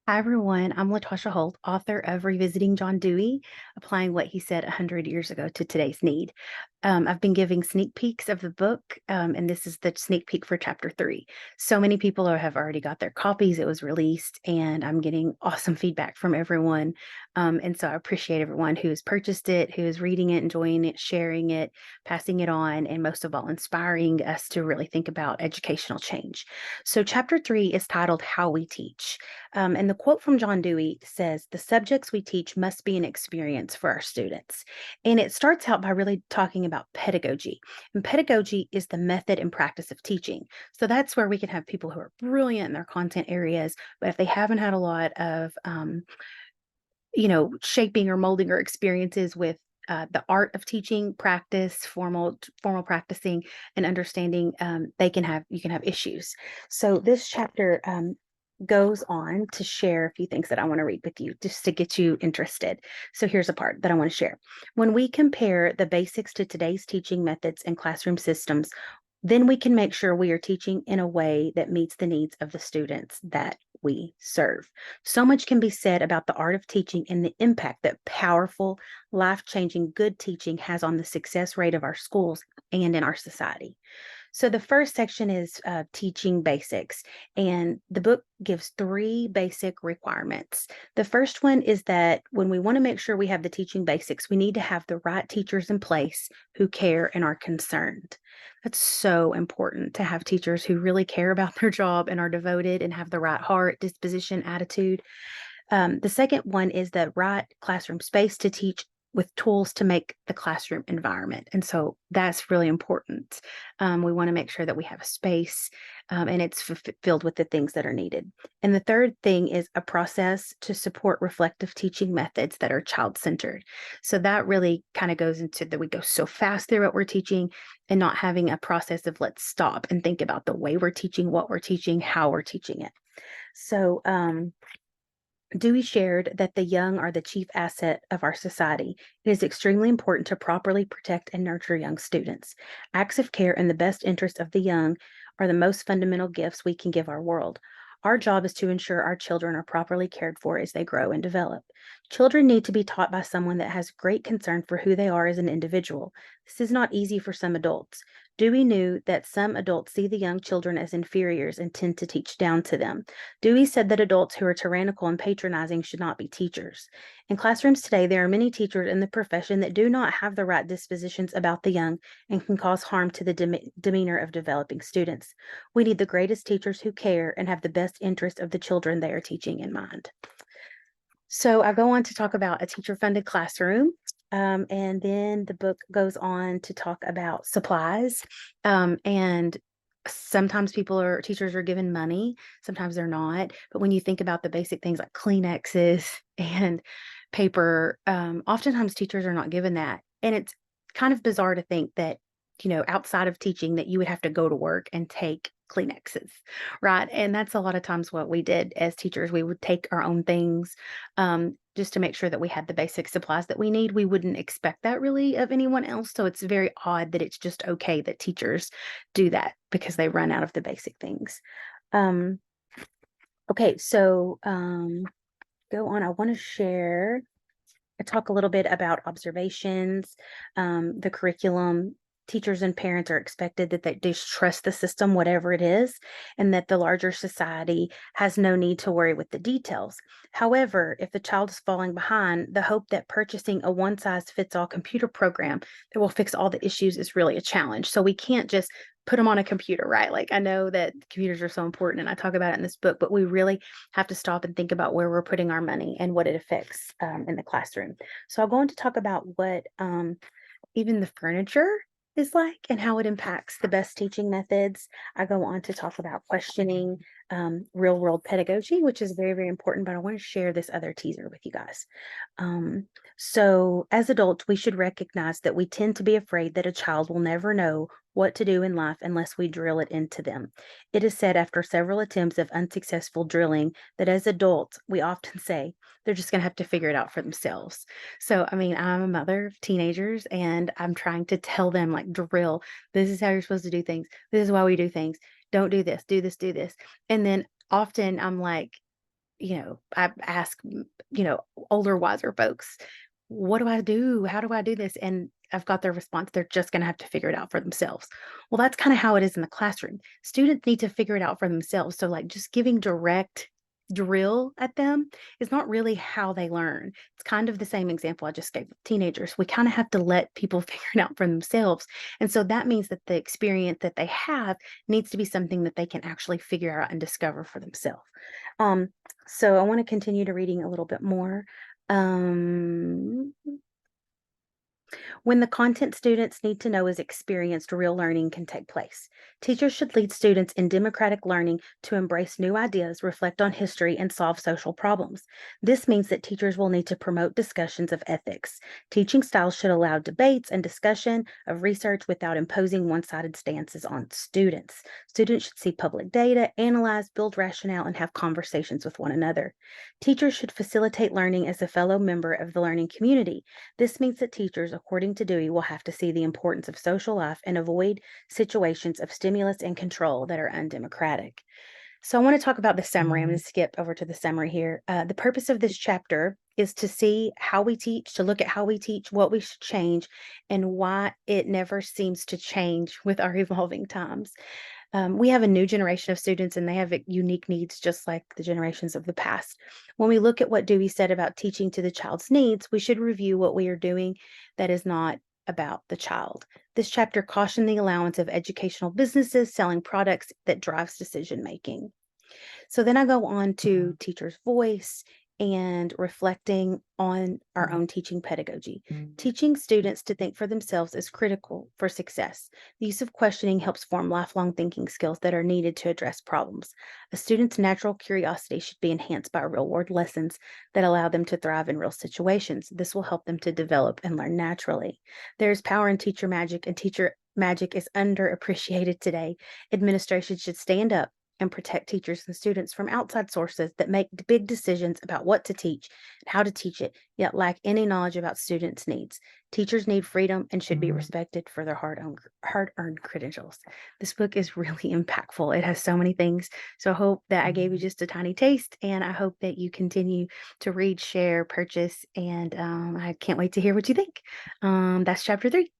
Hi, everyone. I'm Latasha Holt, author of Revisiting John Dewey, applying what he said 100 years ago to today's need. I've been giving sneak peeks of the book, and this is the sneak peek for chapter 3. So many people have already got their copies. It was released, and I'm getting awesome feedback from everyone. And so I appreciate everyone who's purchased it, who is reading it, enjoying it, sharing it, passing it on, and most of all, inspiring us to really think about educational change. So, chapter 3 is titled How We Teach. And the quote from John Dewey says, "The subjects we teach must be an experience for our students." And it starts out by really talking about pedagogy. And pedagogy is the method and practice of teaching. So that's where we can have people who are brilliant in their content areas, but if they haven't had a lot of, shaping or molding or experiences with the art of teaching, practice, formal practicing, and understanding, you can have issues. So this chapter goes on to share a few things that I want to read with you just to get you interested. So here's a part that I want to share. When we compare the basics to today's teaching methods and classroom systems, then we can make sure we are teaching in a way that meets the needs of the students that we serve. So much can be said about the art of teaching and the impact that powerful, life changing, good teaching has on the success rate of our schools and in our society. So the first section is teaching basics, and the book gives three basic requirements. The first one is that when we want to make sure we have the teaching basics, we need to have the right teachers in place who care and are concerned. That's so important to have teachers who really care about their job and are devoted and have the right heart, disposition, attitude. The second one is the right classroom space to teach with tools to make the classroom environment. And so that's really important. We want to make sure that we have a space and it's filled with the things that are needed. And the third thing is a process to support reflective teaching methods that are child centered. So that really kind of goes into that we go so fast through what we're teaching and not having a process of let's stop and think about the way we're teaching, what we're teaching, how we're teaching it. So, Dewey shared that the young are the chief asset of our society. It is extremely important to properly protect and nurture young students. Acts of care in the best interest of the young are the most fundamental gifts we can give our world. Our job is to ensure our children are properly cared for as they grow and develop. Children need to be taught by someone that has great concern for who they are as an individual. This is not easy for some adults. Dewey knew that some adults see the young children as inferiors and tend to teach down to them. Dewey said that adults who are tyrannical and patronizing should not be teachers. In classrooms today, there are many teachers in the profession that do not have the right dispositions about the young and can cause harm to the demeanor of developing students. We need the greatest teachers who care and have the best interest of the children they are teaching in mind. So I go on to talk about a teacher funded classroom. And then the book goes on to talk about supplies. And sometimes teachers are given money, sometimes they're not. But when you think about the basic things like Kleenexes and paper, oftentimes teachers are not given that. And it's kind of bizarre to think that, outside of teaching, that you would have to go to work and take Kleenexes, right? And that's a lot of times what we did as teachers. We would take our own things just to make sure that we had the basic supplies that we need. We wouldn't expect that really of anyone else. So it's very odd that it's just okay that teachers do that because they run out of the basic things. Um, okay, so go on. I want to talk a little bit about observations, the curriculum. Teachers and parents are expected that they just trust the system, whatever it is, and that the larger society has no need to worry with the details. However, if the child is falling behind, the hope that purchasing a one size fits all computer program that will fix all the issues is really a challenge. So we can't just put them on a computer, right? Like I know that computers are so important and I talk about it in this book, but we really have to stop and think about where we're putting our money and what it affects in the classroom. So I'll go on to talk about what even the furniture is like and how it impacts the best teaching methods. I go on to talk about questioning real world pedagogy, which is very, very important, but I want to share this other teaser with you guys. Um, so, as adults, we should recognize that we tend to be afraid that a child will never know what to do in life unless we drill it into them. It is said after several attempts of unsuccessful drilling that as adults, we often say they're just going to have to figure it out for themselves. So, I mean, I'm a mother of teenagers and I'm trying to tell them, like, drill, this is how you're supposed to do things. This is why we do things. Don't do this, do this, do this. And then often I'm like, I ask, older, wiser folks, what do I do? How do I do this? And I've got their response. They're just going to have to figure it out for themselves. Well, that's kind of how it is in the classroom. Students need to figure it out for themselves. So, like, just giving direct drill at them is not really how they learn. It's kind of the same example I just gave with teenagers. We kind of have to let people figure it out for themselves. And so that means that the experience that they have needs to be something that they can actually figure out and discover for themselves. Um, so I want to continue to reading a little bit more. Um, when the content students need to know is experienced, real learning can take place. Teachers should lead students in democratic learning to embrace new ideas, reflect on history, and solve social problems. This means that teachers will need to promote discussions of ethics. Teaching styles should allow debates and discussion of research without imposing one sided stances on students. Students should see public data, analyze, build rationale, and have conversations with one another. Teachers should facilitate learning as a fellow member of the learning community. This means that teachers, according to Dewey, will have to see the importance of social life and avoid situations of stimulus and control that are undemocratic. So, I want to talk about the summary. I'm going to skip over to the summary here. The purpose of this chapter is to see how we teach, to look at how we teach, what we should change, and why it never seems to change with our evolving times. We have a new generation of students and they have unique needs just like the generations of the past. When we look at what Dewey said about teaching to the child's needs, we should review what we are doing that is not about the child. This chapter cautioned the allowance of educational businesses selling products that drives decision making. So then I go on to teacher's voice and reflecting on our own teaching pedagogy. Teaching students to think for themselves is critical for success. The use of questioning helps form lifelong thinking skills that are needed to address problems. A student's natural curiosity should be enhanced by real world lessons that allow them to thrive in real situations. This will help them to develop and learn naturally. There is power in teacher magic, and teacher magic is underappreciated today. Administration should stand up and protect teachers and students from outside sources that make big decisions about what to teach and how to teach it, yet lack any knowledge about students' needs. Teachers need freedom and should be respected for their hard-earned credentials. This book is really impactful. It has so many things. So I hope that I gave you just a tiny taste, and I hope that you continue to read, share, purchase, and I can't wait to hear what you think. That's chapter 3.